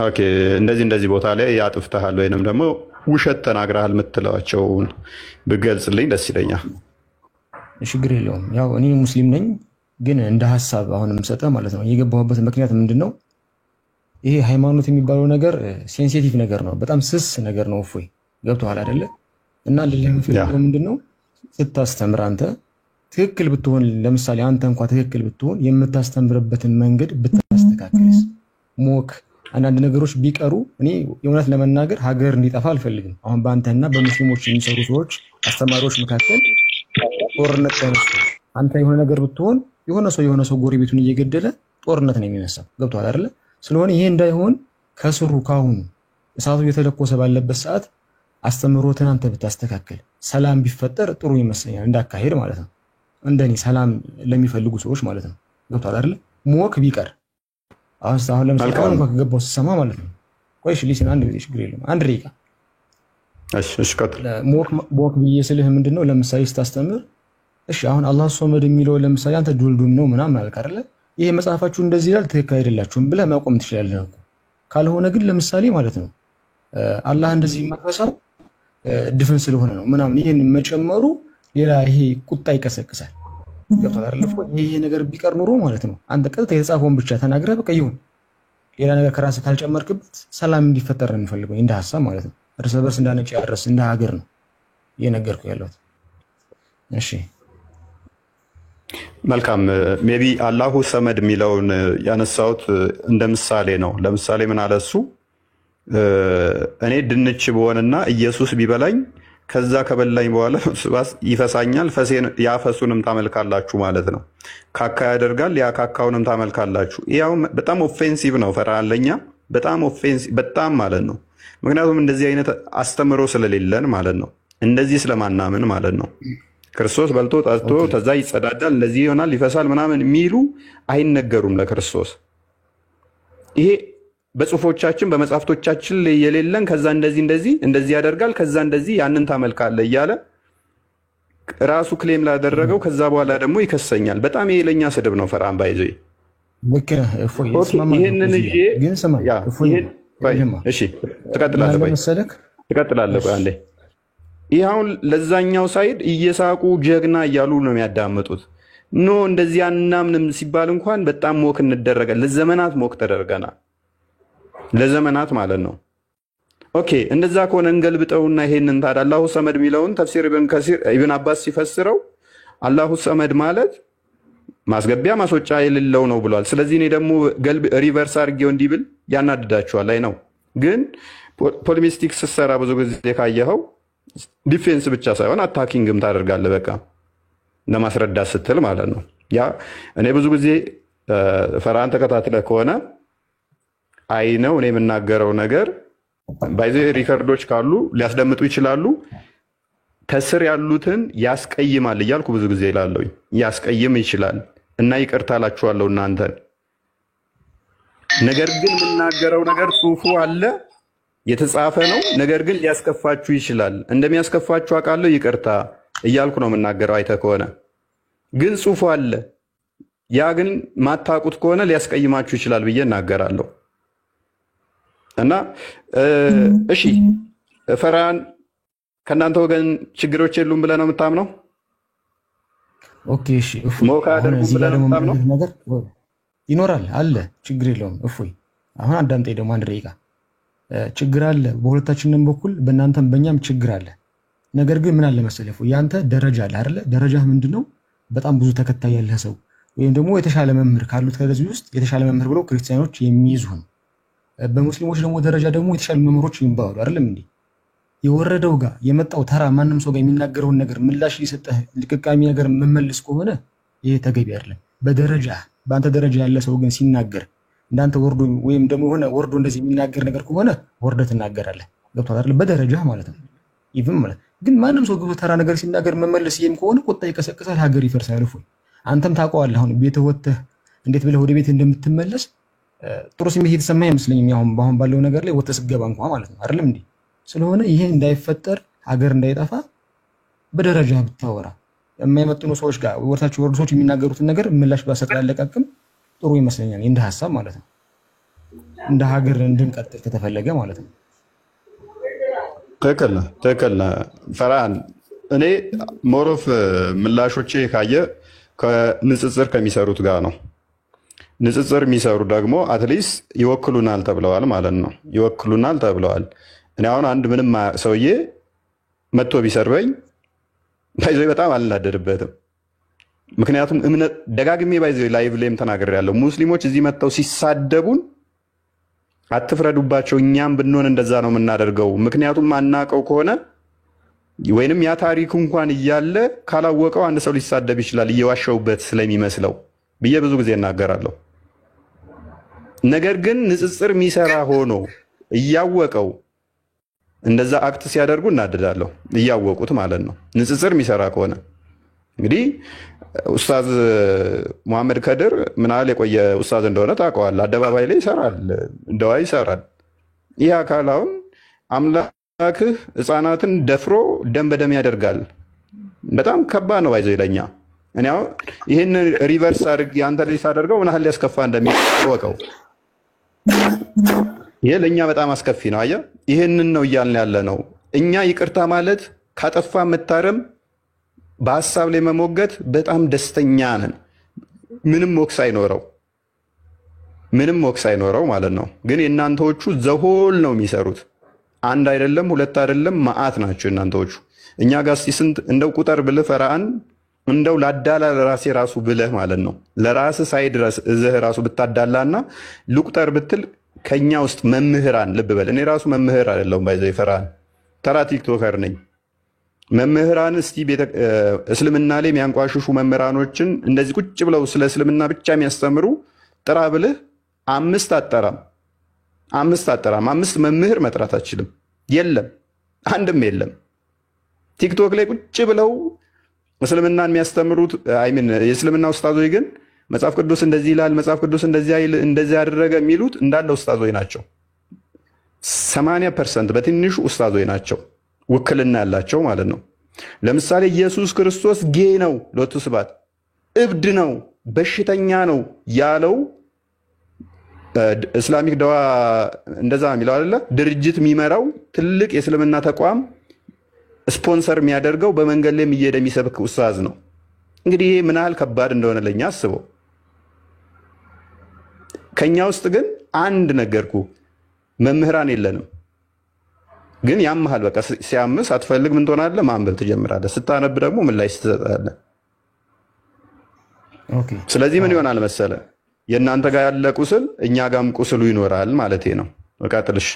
ኦኬ እንደዚህ ቦታ ላይ ያጥፍተሃል ወይንም ደግሞ ውሸት ተናግረሃል የምትለዋቸውን ብገልጽልኝ ደስ ይለኛል። ችግር የለውም። ያው እኔ ሙስሊም ነኝ፣ ግን እንደ ሀሳብ አሁንም ሰጠ ማለት ነው። የገባሁበት ምክንያት ምንድን ነው? ይሄ ሃይማኖት የሚባለው ነገር ሴንሲቲቭ ነገር ነው፣ በጣም ስስ ነገር ነው። እፎይ ገብቶሃል አይደለ? እና ለምፈልገው ምንድን ነው ስታስተምር አንተ ትክክል ብትሆን፣ ለምሳሌ አንተ እንኳ ትክክል ብትሆን የምታስተምርበትን መንገድ ብታስተካክልስ ሞክ አንዳንድ ነገሮች ቢቀሩ እኔ የእውነት ለመናገር ሀገር እንዲጠፋ አልፈልግም። አሁን በአንተና በሙስሊሞች የሚሰሩ ሰዎች አስተማሪዎች መካከል ጦርነት ተነስቶ አንተ የሆነ ነገር ብትሆን የሆነ ሰው ጎረቤቱን እየገደለ ጦርነት ነው የሚነሳው። ገብቶሃል አይደለ? ስለሆነ ይሄ እንዳይሆን ከስሩ ካሁኑ እሳቱ እየተለኮሰ ባለበት ሰዓት አስተምሮትን አንተ ብታስተካክል ሰላም ቢፈጠር ጥሩ ይመስለኛል፣ እንዳካሄድ ማለት ነው። እንደኔ ሰላም ለሚፈልጉ ሰዎች ማለት ነው። ገብቶሃል አይደለ? ሞክ ቢቀር አሁን ለምሳሌ አሁን ከገባው ሲሰማ ማለት ነው። ቆይሽ ሊስን አንድ ጊዜ ችግር የለም አንድ ደቂቃ እሺ ቀጥል። ሞክ ብዬ ስልህ ምንድነው ለምሳሌ ስታስተምር እሺ አሁን አላህ ሶመድ የሚለው ለምሳሌ አንተ ዱልዱም ነው ምናምን አልክ አይደለ? ይሄ መጽሐፋችሁ እንደዚህ ይላል ትክክል አይደላችሁም ብለህ ማቆም ትችላለህ እኮ። ካልሆነ ግን ለምሳሌ ማለት ነው አላህ እንደዚህ ማፈሳው ድፍን ስለሆነ ነው ምናምን ይሄን መጨመሩ ሌላ ይሄ ቁጣ ይቀሰቅሳል። ገብቶሃል አይደል? ይሄ ነገር ቢቀር ኑሮ ማለት ነው አንተ ቀጥታ የተጻፈውን ብቻ ተናግረህ በቃ ይሁን፣ ሌላ ነገር ከራስህ ካልጨመርክበት ሰላም እንዲፈጠር ነው የሚፈልገው እንደ ሀሳብ ማለት ነው። እርስ በርስ እንዳነጭ ያድረስ እንደ ሀገር ነው እየነገርኩህ ያለሁት። እሺ መልካም። ሜቢ አላሁ ሰመድ የሚለውን ያነሳሁት እንደ ምሳሌ ነው። ለምሳሌ ምን አለ እሱ እኔ ድንች ብሆንና ኢየሱስ ቢበላኝ ከዛ ከበላኝ በኋላ ስባስ ይፈሳኛል፣ ያፈሱንም ታመልካላችሁ ማለት ነው። ካካ ያደርጋል፣ ያ ካካውንም ታመልካላችሁ። ያው በጣም ኦፌንሲቭ ነው ፈርሃን፣ ለኛ በጣም ኦፌንሲቭ በጣም ማለት ነው። ምክንያቱም እንደዚህ አይነት አስተምሮ ስለሌለን ማለት ነው፣ እንደዚህ ስለማናምን ማለት ነው። ክርስቶስ በልቶ ጠጥቶ ተዛ ይጸዳዳል፣ እንደዚህ ይሆናል፣ ይፈሳል ምናምን የሚሉ አይነገሩም ለክርስቶስ። ይሄ በጽሁፎቻችን በመጽሐፍቶቻችን ላይ የሌለን ከዛ እንደዚህ ያደርጋል ከዛ እንደዚህ ያንን ታመልካለህ እያለ ራሱ ክሌም ላደረገው ከዛ በኋላ ደግሞ ይከሰኛል። በጣም ይሄ ለኛ ስድብ ነው። ፈርሃን ባይዘ ይሄንን እሺ ትቀጥላለህ። አንዴ ይህ አሁን ለዛኛው ሳይድ እየሳቁ ጀግና እያሉ ነው የሚያዳምጡት። ኖ እንደዚህ አናምንም ሲባል እንኳን በጣም ሞክ እንደረጋል። ለዘመናት ሞክ ተደርገናል፣ ለዘመናት ማለት ነው። ኦኬ እንደዛ ከሆነ እንገልብጠውና ይሄንን ታዲያ አላሁ ሰመድ የሚለውን ተፍሲር ኢብን አባስ ሲፈስረው አላሁ ሰመድ ማለት ማስገቢያ ማስወጫ የሌለው ነው ብሏል። ስለዚህ እኔ ደግሞ ሪቨርስ አድርጌው እንዲህ ብል ያናድዳቸዋል። አይ ነው ግን ፖሊሚስቲክስ ስትሰራ ብዙ ጊዜ ካየኸው ዲፌንስ ብቻ ሳይሆን አታኪንግም ታደርጋለህ። በቃ ለማስረዳት ስትል ማለት ነው። ያ እኔ ብዙ ጊዜ ፈርሃን ተከታትለህ ከሆነ አይ ነው እኔ የምናገረው ነገር ባይዘ ሪከርዶች ካሉ ሊያስደምጡ ይችላሉ። ከስር ያሉትን ያስቀይማል እያልኩ ብዙ ጊዜ እላለሁ። ያስቀይም ይችላል እና ይቅርታ እላችኋለሁ እናንተን። ነገር ግን የምናገረው ነገር ጽሁፉ አለ የተጻፈ ነው። ነገር ግን ሊያስከፋችሁ ይችላል። እንደሚያስከፋችሁ አውቃለሁ፣ ይቅርታ እያልኩ ነው የምናገረው። አይተህ ከሆነ ግን ጽሁፉ አለ። ያ ግን ማታውቁት ከሆነ ሊያስቀይማችሁ ይችላል ብዬ እናገራለሁ። እና እሺ ፈርሃን ከእናንተ ወገን ችግሮች የሉም ብለህ ነው የምታምነው? ኦኬ እሺ ሞካ አደረጉ ብለህ ነው የምታምነው? ነገር ይኖራል አለ፣ ችግር የለውም። እፎይ አሁን አዳምጠኝ ደግሞ አንድ ደቂቃ። ችግር አለ በሁለታችንም በኩል በእናንተም በእኛም ችግር አለ። ነገር ግን ምን አለ መሰለህ እፎይ ያንተ ደረጃ አለ አይደለ? ደረጃህ ምንድነው? በጣም ብዙ ተከታይ ያለህ ሰው ወይም ደግሞ የተሻለ መምህር ካሉት ከዚህ ውስጥ የተሻለ መምህር ብለው ክርስቲያኖች የሚይዙ ነው። በሙስሊሞች ደግሞ ደረጃ ደግሞ የተሻሉ መምህሮች ይባሉ አይደለም እንዴ? የወረደው ጋር የመጣው ተራ ማንም ሰው ጋር የሚናገረውን ነገር ምላሽ ሊሰጠህ ልቅቃሚ ነገር መመልስ ከሆነ ይሄ ተገቢ አይደለም። በደረጃ በአንተ ደረጃ ያለ ሰው ግን ሲናገር እንዳንተ ወርዶ ወይም ደግሞ ሆነ ወርዶ እንደዚህ የሚናገር ነገር ከሆነ ወርደህ ትናገራለህ። ገብቶሃል አይደል? በደረጃ ማለት ነው። ኢቭን ማለት ግን ማንም ሰው ገብቶ ተራ ነገር ሲናገር መመልስ ይሄም ከሆነ ቁጣ ይቀሰቅሳል፣ ሀገር ይፈርሳል። እፎይ አንተም ታውቀዋለህ። አሁን ቤትህ ወጥተህ እንዴት ብለህ ወደ ቤትህ እንደምትመለስ ጥሩ ስሜት እየተሰማ አይመስለኝም። አሁን ባለው ነገር ላይ ወጥተህ ስትገባ እንኳን ማለት ነው አይደለም እንዴ? ስለሆነ ይሄ እንዳይፈጠር ሀገር እንዳይጠፋ በደረጃ ብታወራ የማይመጥኑ ሰዎች ጋር ወርታቸው ወርዱ ሰዎች የሚናገሩትን ነገር ምላሽ ባሰጥ ያለቃቅም ጥሩ ይመስለኛል፣ እንደ ሐሳብ ማለት ነው። እንደ ሀገር እንድንቀጥል ከተፈለገ ማለት ነው። ትክክል ነህ ፈርሃን። እኔ ሞሮፍ ምላሾቼ ካየ ከንጽጽር ከሚሰሩት ጋር ነው። ንጽጽር የሚሰሩ ደግሞ አትሊስት ይወክሉናል ተብለዋል ማለት ነው። ይወክሉናል ተብለዋል። እኔ አሁን አንድ ምንም ሰውዬ መጥቶ ቢሰርበኝ ባይዞ በጣም አልናደድበትም። ምክንያቱም እምነት ደጋግሜ ባይዞ ላይቭ ላይም ተናግሬያለሁ። ሙስሊሞች እዚህ መጥተው ሲሳደቡን አትፍረዱባቸው፣ እኛም ብንሆን እንደዛ ነው የምናደርገው። ምክንያቱም ማናቀው ከሆነ ወይንም ያ ታሪክ እንኳን እያለ ካላወቀው አንድ ሰው ሊሳደብ ይችላል እየዋሸውበት ስለሚመስለው ብዬ ብዙ ጊዜ እናገራለሁ። ነገር ግን ንጽጽር የሚሰራ ሆኖ እያወቀው እንደዛ አክት ሲያደርጉ እናድዳለሁ፣ እያወቁት ማለት ነው። ንጽጽር የሚሰራ ከሆነ እንግዲህ ኡስታዝ መሐመድ ከድር ምን ያህል የቆየ ኡስታዝ እንደሆነ ታውቀዋል። አደባባይ ላይ ይሰራል፣ እንደዋ ይሰራል። ይህ አካል አሁን አምላክህ ሕፃናትን ደፍሮ ደም በደም ያደርጋል። በጣም ከባድ ነው ባይዘው ይለኛ። እኔ አሁን ይህን ሪቨርስ አድርግ አንተ ላይ ሳደርገው ምን ያህል ሊያስከፋ እንደሚወቀው ይሄ ለእኛ በጣም አስከፊ ነው። አየህ፣ ይህንን ነው እያልን ያለ ነው። እኛ ይቅርታ ማለት ካጠፋ መታረም፣ በሀሳብ ላይ መሞገት በጣም ደስተኛ ነን። ምንም ሞክስ አይኖረው ማለት ነው። ግን የእናንተዎቹ ዘሆል ነው የሚሰሩት። አንድ አይደለም ሁለት አይደለም መዓት ናቸው እናንተዎቹ። እኛ ጋር እስኪ ስንት እንደው ቁጥር ብልህ ፈርሃን፣ እንደው ላዳላ ለራሴ ራሱ ብለህ ማለት ነው ለራስ ሳይድ እዝህ ራሱ ብታዳላና ልቁጠር ብትል ከኛ ውስጥ መምህራን ልብ በል። እኔ ራሱ መምህር አይደለሁም ባይዘው ፈርሃን፣ ተራ ቲክቶከር ነኝ። መምህራን እስቲ እስልምና ላይ የሚያንቋሽሹ መምህራኖችን እንደዚህ ቁጭ ብለው ስለ እስልምና ብቻ የሚያስተምሩ ጥራ ብልህ አምስት አጠራም። አምስት መምህር መጥራት አችልም። የለም፣ አንድም የለም። ቲክቶክ ላይ ቁጭ ብለው እስልምናን የሚያስተምሩት የእስልምና ኡስታዞች ግን መጽሐፍ ቅዱስ እንደዚህ ይላል፣ መጽሐፍ ቅዱስ እንደዚህ ያደረገ የሚሉት እንዳለ ኡስታዞች ናቸው። 80% በትንሹ ኡስታዞች ናቸው፣ ውክልና ያላቸው ማለት ነው። ለምሳሌ ኢየሱስ ክርስቶስ ጌ ነው፣ ሎቱ ስባት እብድ ነው፣ በሽተኛ ነው ያለው እስላሚክ ደዋ እንደዛ የሚለው አይደለ? ድርጅት የሚመራው ትልቅ የእስልምና ተቋም ስፖንሰር የሚያደርገው በመንገድ ላይ እየሄደ የሚሰብክ ኡስታዝ ነው። እንግዲህ ይሄ ምን ያህል ከባድ እንደሆነ ለኛ አስበው። ከኛ ውስጥ ግን አንድ ነገርኩ መምህራን የለንም። ግን ያምሃል በቃ ሲያምስ አትፈልግ ምን ትሆናለህ? ማንበብ ትጀምራለህ። ስታነብ ደግሞ ምን ላይ ትሰጣለህ? ስለዚህ ምን ይሆናል መሰለ የእናንተ ጋር ያለ ቁስል እኛ ጋርም ቁስሉ ይኖራል ማለት ነው። ቀጥልሽ።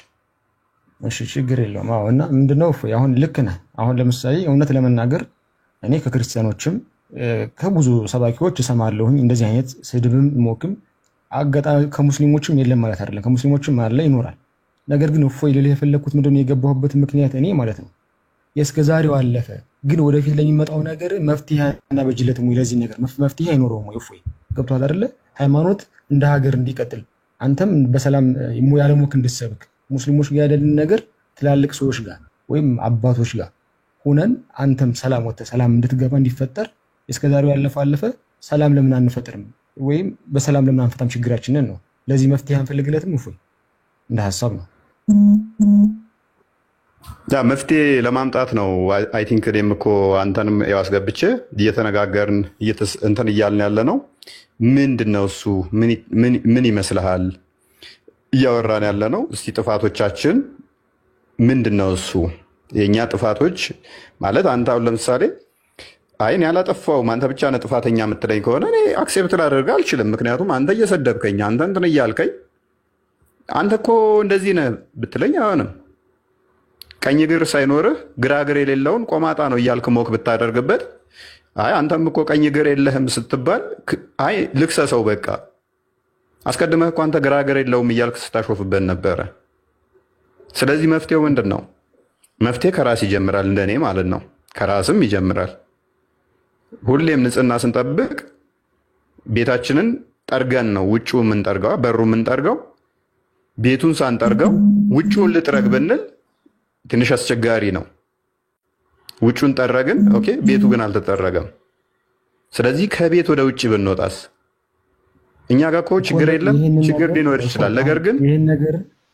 እሺ ችግር የለውም። አዎ እና ምንድነው አሁን ልክ ነህ። አሁን ለምሳሌ እውነት ለመናገር እኔ ከክርስቲያኖችም ከብዙ ሰባኪዎች እሰማለሁኝ እንደዚህ አይነት ስድብም ሞክም አጋጣሚ ከሙስሊሞችም የለም ማለት አይደለም፣ ከሙስሊሞችም አለ ይኖራል። ነገር ግን እፎይ ልልህ የፈለኩት ምንድነው የገባሁበት ምክንያት እኔ ማለት ነው የእስከ ዛሬው አለፈ፣ ግን ወደፊት ለሚመጣው ነገር መፍትሄ እናበጅለትም ወይ ለዚህ ነገር መፍትሄ አይኖረውም ወይ? እፎይ ገብቶሃል አይደለ? ሃይማኖት እንደ ሀገር እንዲቀጥል አንተም በሰላም ያለሞክ እንድትሰብክ ሙስሊሞች ጋር ያለን ነገር ትላልቅ ሰዎች ጋር ወይም አባቶች ጋር ሆነን አንተም ሰላም ወጥተህ ሰላም እንድትገባ እንዲፈጠር እስከዛሬው ያለፈ አለፈ። ሰላም ለምን አንፈጥርም? ወይም በሰላም ለምን አንፈታም ችግራችንን ነው። ለዚህ መፍትሄ አንፈልግለትም? እፎይ እንደ ሀሳብ ነው መፍትሄ ለማምጣት ነው። አይ ቲንክ እኔም እኮ አንተንም ያስገብቼ እየተነጋገርን እንትን እያልን ያለ ነው። ምንድነው እሱ? ምን ይመስልሃል? እያወራን ያለ ነው። እስቲ ጥፋቶቻችን ምንድነው እሱ? የእኛ ጥፋቶች ማለት አንተ አሁን ለምሳሌ አይ እኔ አላጠፋሁም አንተ ብቻ ነህ ጥፋተኛ የምትለኝ ከሆነ እኔ አክሴፕት ላደርግህ አልችልም። ምክንያቱም አንተ እየሰደብከኝ አንተ እንትን እያልከኝ አንተ እኮ እንደዚህ ነህ ብትለኝ አይሆንም። ቀኝ እግር ሳይኖርህ ግራ እግር የሌለውን ቆማጣ ነው እያልክ ሞክ ብታደርግበት አይ አንተም እኮ ቀኝ እግር የለህም ስትባል አይ ልክሰሰው በቃ አስቀድመህ እኮ አንተ ግራ እግር የለውም እያልክ ስታሾፍበት ነበረ። ስለዚህ መፍትሄው ምንድን ነው? መፍትሄ ከራስ ይጀምራል፣ እንደኔ ማለት ነው። ከራስም ይጀምራል። ሁሌም ንጽህና ስንጠብቅ ቤታችንን ጠርገን ነው ውጭው የምንጠርገው፣ በሩ የምንጠርገው። ቤቱን ሳንጠርገው ውጭውን ልጥረግ ብንል ትንሽ አስቸጋሪ ነው። ውጩን ጠረግን፣ ኦኬ፣ ቤቱ ግን አልተጠረገም። ስለዚህ ከቤት ወደ ውጭ ብንወጣስ? እኛ ጋር እኮ ችግር የለም፣ ችግር ሊኖር ይችላል። ነገር ግን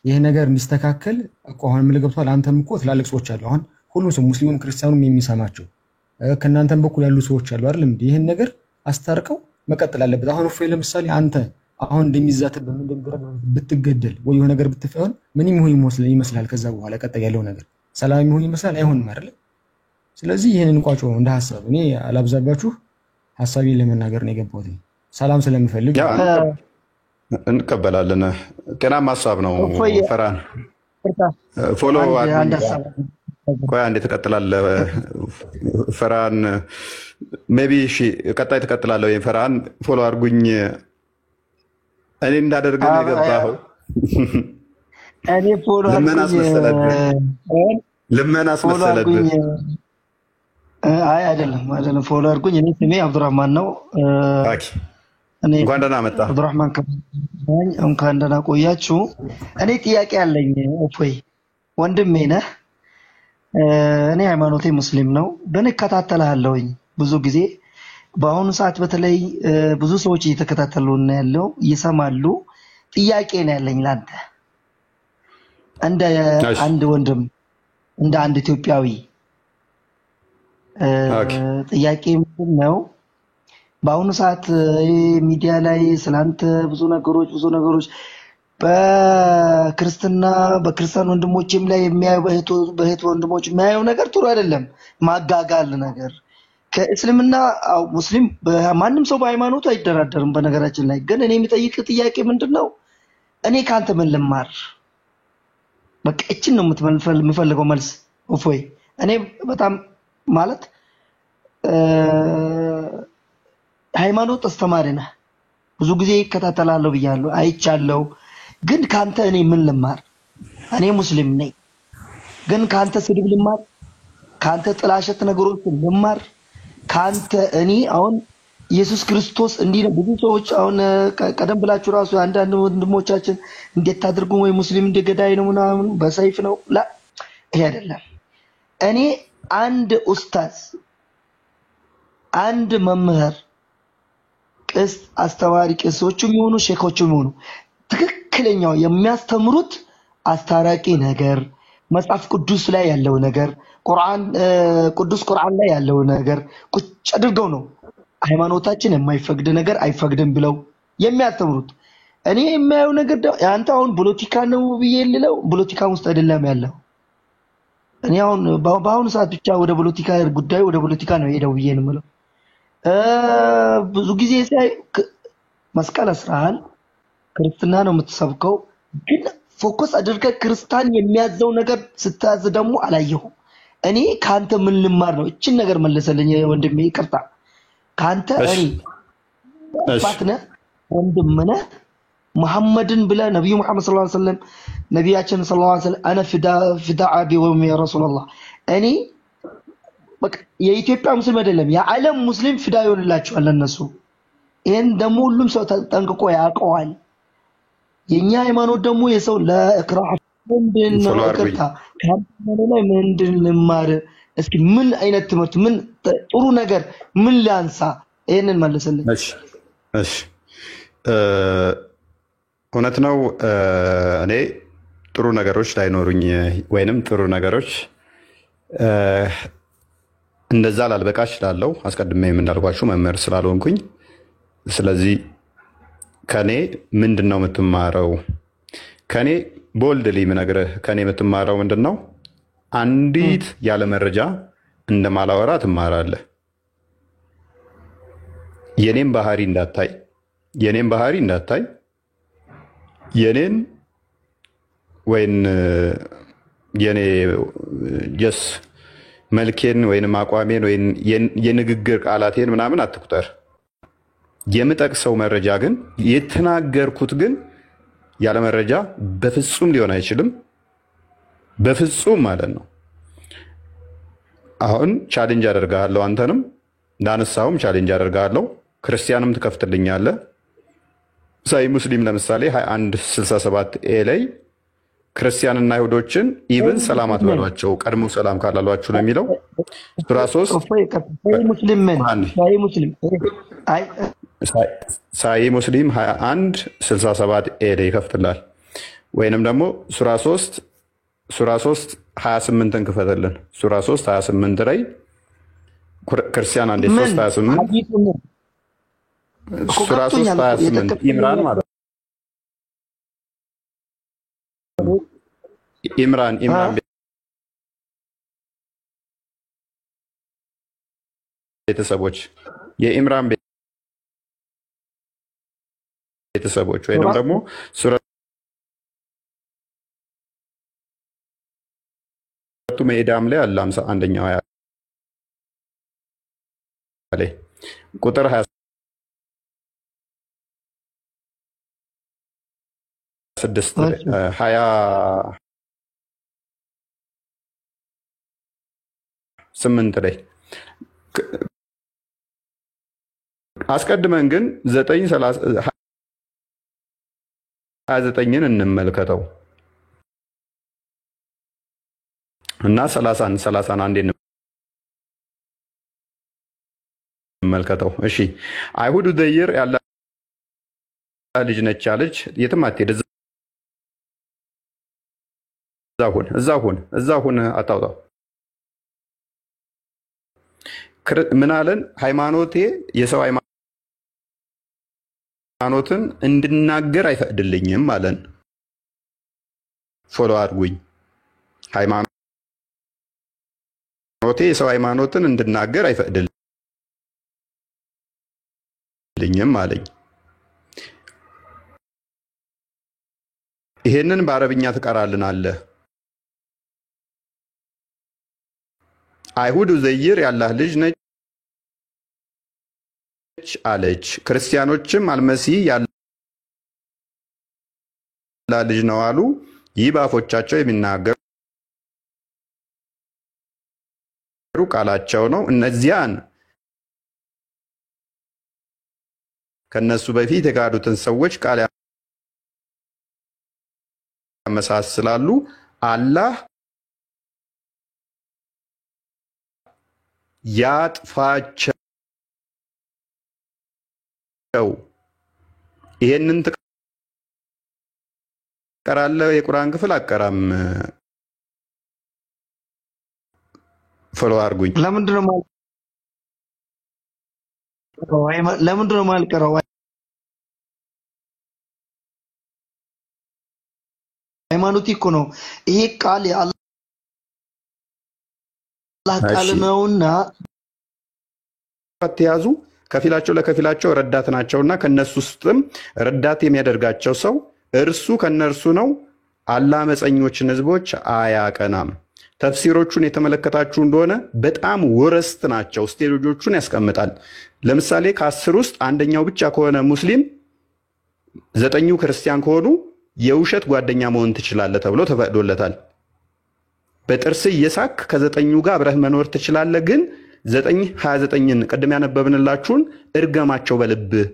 ይህ ነገር እንዲስተካከል እኮ አሁን ምን ገብቷል? አንተም እኮ ትላልቅ ሰዎች አሉ። አሁን ሁሉም ሰው ሙስሊሙም ክርስቲያኑም የሚሰማቸው ከእናንተም በኩል ያሉ ሰዎች አሉ አይደል? ይህን ነገር አስታርቀው መቀጠል አለበት። አሁን እፎይ ለምሳሌ አንተ አሁን እንደሚዛትብህ ብትገደል ወይ የሆነ ነገር ብትፈሆን ምን ይሆን ይመስላል? ከዛ በኋላ ቀጣይ ያለው ነገር ሰላም ይሆን ይመስላል? አይሆንም አይደል? ስለዚህ ይህንን ቋጮ እንደ ሀሳብ እኔ አላብዛባችሁ፣ ሀሳቤን ለመናገር ነው የገባሁት። ሰላም ስለምፈልግ እንቀበላለን። ጤናማ ሀሳብ ነው። ፈራን ፎሎ ቆይ አንዴ ትቀጥላለህ። ፈራን ሜይ ቢ እሺ፣ ቀጣይ ትቀጥላለህ ወይ? ፈራን ፎሎ አድርጉኝ። እኔ እንዳደርግ ነው የገባኸው። እኔ ፎሎ ልመና አስመሰለብህ። አይ አይደለም፣ ፎሎ አድርጉኝ። እኔ ስሜ አብዱራህማን ነው። እንኳን ደህና መጣህ አብዱራህማን። እንኳን ደህና ቆያችሁ። እኔ ጥያቄ አለኝ። እፎይ ወንድሜ ነህ። እኔ ሃይማኖቴ ሙስሊም ነው፣ ግን እከታተልሃለሁኝ ብዙ ጊዜ። በአሁኑ ሰዓት በተለይ ብዙ ሰዎች እየተከታተሉ ነው ያለው፣ ይሰማሉ። ጥያቄ ነው ያለኝ ላንተ እንደ አንድ ወንድም፣ እንደ አንድ ኢትዮጵያዊ። ጥያቄ ምንድን ነው? በአሁኑ ሰዓት ሚዲያ ላይ ስላንተ ብዙ ነገሮች በክርስቲያን ወንድሞችም ላይ የሚያዩ በእህት ወንድሞች የሚያየው ነገር ጥሩ አይደለም። ማጋጋል ነገር ከእስልምና ሙስሊም ማንም ሰው በሃይማኖቱ አይደራደርም። በነገራችን ላይ ግን እኔ የሚጠይቅ ጥያቄ ምንድን ነው? እኔ ካንተ ምን ልማር? በቃ እችን ነው የምፈልገው መልስ። እፎይ እኔ በጣም ማለት ሃይማኖት አስተማሪ ነህ፣ ብዙ ጊዜ ይከታተላለሁ ብያለሁ፣ አይቻለሁ። ግን ካንተ እኔ ምን ልማር? እኔ ሙስሊም ነኝ፣ ግን ካንተ ስድብ ልማር? ካንተ ጥላሸት ነገሮችን ልማር? ካንተ እኔ አሁን ኢየሱስ ክርስቶስ እንዲህ ነው። ብዙ ሰዎች አሁን ቀደም ብላችሁ ራሱ አንዳንድ ወንድሞቻችን እንዴት ታድርጉ ወይ ሙስሊም እንደገዳይ ነው ምናምን በሰይፍ ነው ላ ይሄ አይደለም። እኔ አንድ ኡስታዝ፣ አንድ መምህር፣ ቅስ አስተማሪ፣ ቅሶችም ይሁኑ ሼኮችም ይሁኑ ትክክለኛው የሚያስተምሩት አስታራቂ ነገር መጽሐፍ ቅዱስ ላይ ያለው ነገር ቅዱስ ቁርአን ላይ ያለው ነገር ቁጭ አድርገው ነው ሃይማኖታችን የማይፈቅድ ነገር አይፈቅድም ብለው የሚያስተምሩት። እኔ የማየው ነገር አንተ አሁን ፖለቲካ ነው ብዬ ልለው ፖለቲካ ውስጥ አይደለም ያለው። እኔ አሁን በአሁኑ ሰዓት ብቻ ወደ ፖለቲካ ጉዳይ ወደ ፖለቲካ ነው ሄደው ብዬ ነው የምለው። ብዙ ጊዜ ሳይ መስቀል አስራል ክርስትና ነው የምትሰብከው፣ ግን ፎከስ አድርገህ ክርስቲያን የሚያዘው ነገር ስታዝ ደግሞ አላየሁም። እኔ ካንተ ምን ልማር ነው? እችን ነገር መለሰልኝ ወንድሜ። ይቅርታ ካንተ እኔ አባትነ ወንድምነ መሐመድን ብለህ ነብዩ መሐመድ ሰለላሁ ዐለይሂ ወሰለም ነቢያችን ሰለላሁ ዐለይሂ ወሰለም አነ ፊዳአ ቢወም ያ ረሱላህ እኔ በቃ የኢትዮጵያ ሙስሊም አይደለም የዓለም ሙስሊም ፊዳ ይሆንላቸዋል እነሱ። ይሄን ደግሞ ሁሉም ሰው ጠንቅቆ ያውቀዋል። የኛ ሃይማኖት ደግሞ የሰው ለእክራህ ምንድን ነው? ይቅርታ ካንተ ላይ ምንድን ልማር? እስኪ ምን አይነት ትምህርት ምን ጥሩ ነገር ምን ላንሳ? ይሄንን መልስልኝ። እሺ እውነት ነው። እኔ ጥሩ ነገሮች ላይኖሩኝ ወይንም ጥሩ ነገሮች እንደዛ ላልበቃ እችላለሁ። አስቀድሜ እንዳልኳችሁ መምህር ስላልሆንኩኝ። ስለዚህ ከኔ ምንድን ነው የምትማረው? ከኔ ቦልድሊ ምነግርህ ከኔ የምትማረው ምንድን ነው? አንዲት ያለ መረጃ እንደማላወራ ትማራለህ። የኔን ባህሪ እንዳታይ የኔን ወይን የኔ ጀስ መልኬን ወይንም አቋሜን ወይን የንግግር ቃላቴን ምናምን አትቁጠር። የምጠቅሰው መረጃ ግን የተናገርኩት ግን ያለ መረጃ በፍጹም ሊሆን አይችልም። በፍጹም ማለት ነው። አሁን ቻሌንጅ አደርጋለሁ፣ አንተንም እንዳነሳውም ቻሌንጅ አደርጋለሁ። ክርስቲያንም ትከፍትልኛለህ። ሳይ ሙስሊም ለምሳሌ 2167 ኤ ላይ ክርስቲያንና አይሁዶችን ኢብን ሰላም አትበሏቸው ቀድሞ ሰላም ካላሏችሁ ነው የሚለው ሱራ 3 ሳይ ሙስሊም 21 67 ኤደ ይከፍትላል። ወይንም ደግሞ ሱራ 3 28ን ክፈተልን። ሱራ 3 28 ላይ ክርስቲያን አንዴ 3 28 ሱራ 3 28 ኢምራን ማለት ኢምራን ቤተሰቦች የኢምራን ቤተሰቦች ወይንም ደግሞ ሱረቱ መኢዳም ላይ አለ 51ኛው አያ ላይ ቁጥር 26 28 ላይ አስቀድመን ግን 29ን እንመልከተው እና 30 አንዴ እንመልከተው። እሺ አይሁድ ዘይር ያለ ልጅ ነች አለች። የትም አትሄድ፣ እዛው ሁን አታውጣው። ምን አለን? ሃይማኖቴ የሰው ሃይማኖትን እንድናገር አይፈቅድልኝም አለን። ፎሎ አድርጉኝ። ሃይማኖቴ የሰው ሃይማኖትን እንድናገር አይፈቅድልኝም አለኝ። ይሄንን በአረብኛ ትቀራልናለህ። አይሁድ ዘይር ያላህ ልጅ ነች አለች። ክርስቲያኖችም አልመሲህ ያላህ ልጅ ነው አሉ። ይህ በአፎቻቸው የሚናገሩ ቃላቸው ነው። እነዚያን ከነሱ በፊት የካዱትን ሰዎች ቃል ያመሳስላሉ። አላህ ያጥፋቸው። ይሄንን ትቀራለህ? የቁርአን ክፍል አቀራም ፎሎ አድርጉኝ። ለምንድነው ማልቀረው? ሃይማኖት እኮ ነው ይሄ ቃል የአላህ ቃል ነውና ተያዙ። ከፊላቸው ለከፊላቸው ረዳት ናቸውና ከነሱ ውስጥም ረዳት የሚያደርጋቸው ሰው እርሱ ከነርሱ ነው። አላህ አመፀኞችን ህዝቦች አያቀናም። ተፍሲሮቹን የተመለከታችሁ እንደሆነ በጣም ወረስት ናቸው። ስቴጆቹን ያስቀምጣል። ለምሳሌ ከ10 ውስጥ አንደኛው ብቻ ከሆነ ሙስሊም፣ 9ኙ ክርስቲያን ከሆኑ የውሸት ጓደኛ መሆን ትችላለህ ተብሎ ተፈቅዶለታል። በጥርስ እየሳክ ከ9ኙ ጋር አብረህ መኖር ትችላለህ። ግን 29ን ቅድም ያነበብንላችሁን እርገማቸው በልብህ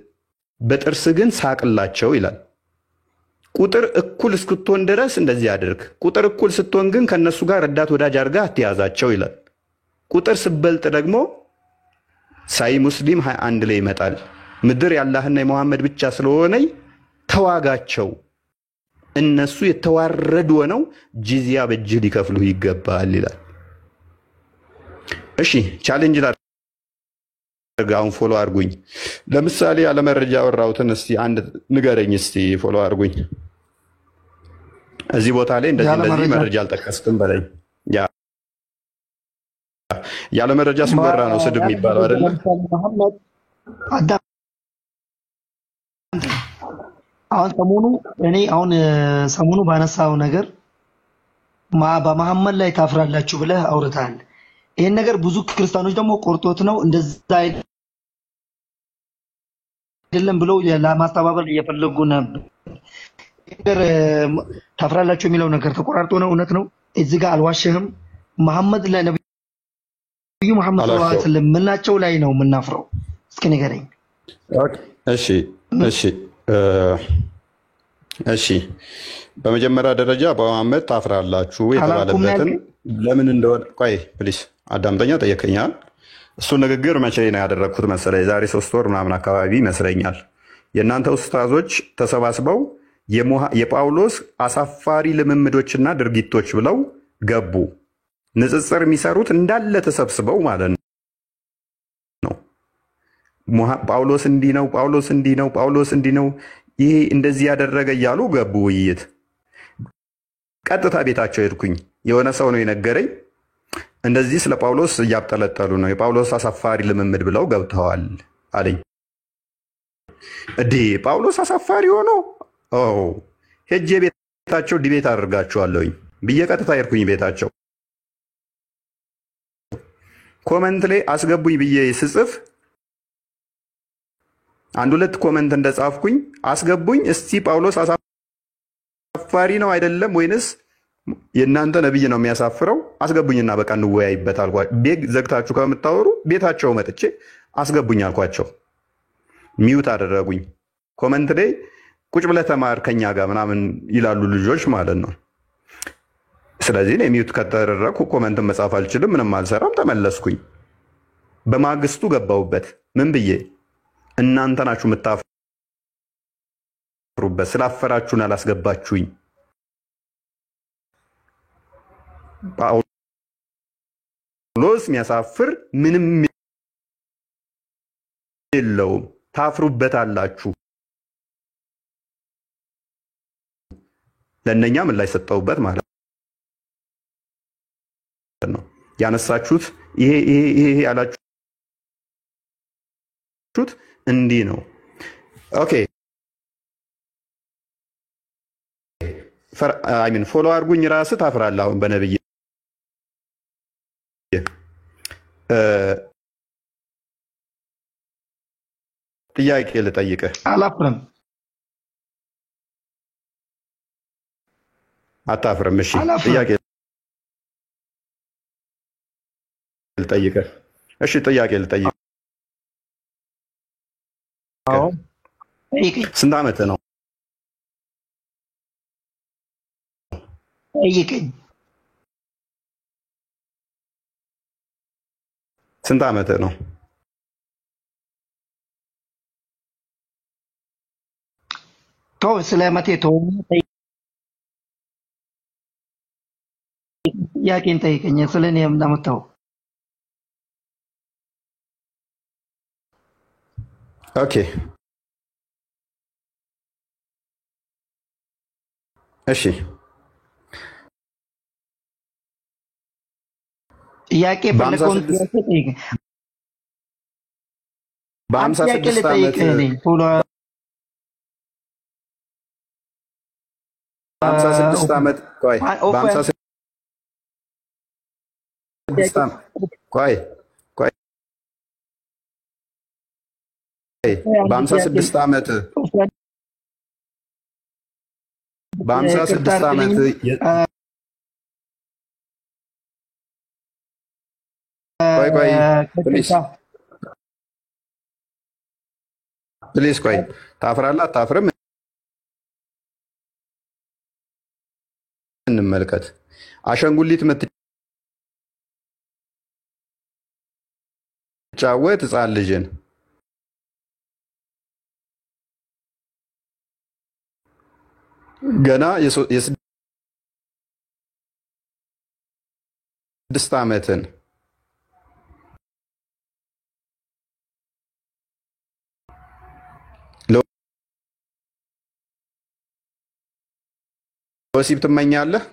በጥርስ ግን ሳቅላቸው ይላል። ቁጥር እኩል እስክትሆን ድረስ እንደዚህ አድርግ። ቁጥር እኩል ስትሆን ግን ከነሱ ጋር ረዳት ወዳጅ አድርገህ አትያዛቸው ይላል። ቁጥር ስበልጥ ደግሞ ሳይ ሙስሊም 21 ላይ ይመጣል። ምድር ያላህና የመሐመድ ብቻ ስለሆነ ተዋጋቸው። እነሱ የተዋረዱ ሆነው ጂዚያ በእጅህ ሊከፍሉ ይገባል ይላል። እሺ ቻሌንጅ ላድርጋውን ፎሎ አድርጉኝ። ለምሳሌ ያለመረጃ ያወራሁትን እስቲ አንድ ንገረኝ። እስቲ ፎሎ አድርጉኝ። እዚህ ቦታ ላይ እንደዚህ መረጃ አልጠቀስክም በለኝ። ያለመረጃ ሲወራ ነው ስድብ የሚባለው አይደለ? ሰሞኑ ባነሳው ነገር በመሐመድ ላይ ታፍራላችሁ ብለህ አውርተሃል። ይሄን ነገር ብዙ ክርስቲያኖች ደግሞ ቆርጦት ነው እንደዛ አይደለም ብለው ለማስተባበል እየፈለጉ ነበር። ነገር ታፍራላችሁ የሚለው ነገር ተቆራርጦ ነው። እውነት ነው። እዚህ ጋር አልዋሽህም። መሐመድ ላይ ነብዩ መሐመድ ሰለላሁ ዐለይሂ ወሰለም ምናቸው ላይ ነው የምናፍረው? እስኪ ንገረኝ። እሺ እሺ በመጀመሪያ ደረጃ በመሐመድ ታፍራላችሁ አላልኩም የተባለበትን ያልከኝ? ለምን እንደሆነ ቆይ ፕሊስ አዳምጠኛ። ጠየቀኛል። እሱ ንግግር መቼ ነው ያደረግኩት መሰለኝ? የዛሬ 3 ወር ምናምን አካባቢ ይመስለኛል። የእናንተ ኡስታዞች ተሰባስበው የጳውሎስ አሳፋሪ ልምምዶችና ድርጊቶች ብለው ገቡ። ንጽጽር የሚሰሩት እንዳለ ተሰብስበው ማለት ነው። ጳውሎስ እንዲህ ነው፣ ጳውሎስ እንዲህ ነው፣ ጳውሎስ እንዲህ ነው፣ ይሄ እንደዚህ ያደረገ እያሉ ገቡ ውይይት። ቀጥታ ቤታቸው ሄድኩኝ። የሆነ ሰው ነው የነገረኝ። እንደዚህ ስለ ጳውሎስ እያብጠለጠሉ ነው፣ የጳውሎስ አሳፋሪ ልምምድ ብለው ገብተዋል አለኝ። ጳውሎስ አሳፋሪ ሆኖ ሄጄ ቤታቸው ዲቤት አደርጋቸዋለሁኝ ብዬ ቀጥታ ሄድኩኝ ቤታቸው። ኮመንት ላይ አስገቡኝ ብዬ ስጽፍ 1-2 ኮመንት እንደጻፍኩኝ አስገቡኝ። እስቲ ጳውሎስ አሳፋሪ ነው አይደለም ወይንስ የእናንተ ነብይ ነው የሚያሳፍረው? አስገቡኝና በቃ እንወያይበት አልኳቸው። ቤት ዘግታችሁ ከምታወሩ ቤታቸው መጥቼ አስገቡኝ አልኳቸው። ሚዩት አደረጉኝ። ኮመንት ላይ ቁጭ ብለህ ተማር ከኛ ጋር ምናምን ይላሉ ልጆች ማለት ነው። ስለዚህ እኔ ሚዩት ከተደረግኩ ኮመንትን መጻፍ አልችልም፣ ምንም አልሰራም። ተመለስኩኝ። በማግስቱ ገባሁበት። ምን ብዬ እናንተ ናችሁ የምታፍሩበት፣ ስላፈራችሁን አላስገባችሁኝ። ጳውሎስ የሚያሳፍር ምንም የለውም፣ ታፍሩበታላችሁ። ለእነኛ ምን ላይ ሰጠውበት ማለት ነው። ያነሳችሁት ይሄ ያላችሁት እንዲህ ነው። ኦኬ ፎሎ አድርጉኝ። ራስህ ታፍራለህ። አሁን በነብይ ጥያቄ ልጠይቅህ። አላፍርም። አታፍርም? እሺ አላፍርም። ጥያቄ ልጠይቅህ። እሺ ጥያቄ ልጠይቅህ። አዎ ጠይቀኝ። ስንት ዓመት ነው? ጠይቀኝ። ስንት ዓመት ነው? ተው ስለ መቴ ተው። ጥያቄን ጠይቀኝ። ስለ እኔ የምናመጣው ኦኬ እሺ ጥያቄ በለቆን ጠይቀኝ። ጥያቄ ልጠይቅህ ነኝ። ቶሎ 56 ዓመት ቆይ በ56 ዓመት ፕሊዝ ቆይ ታፍራለህ አታፍርም? እንመልከት። አሻንጉሊት የምትጫወት ሕፃን ልጅን ገና የ6 ዓመትን ወሲብ ትመኛለህ?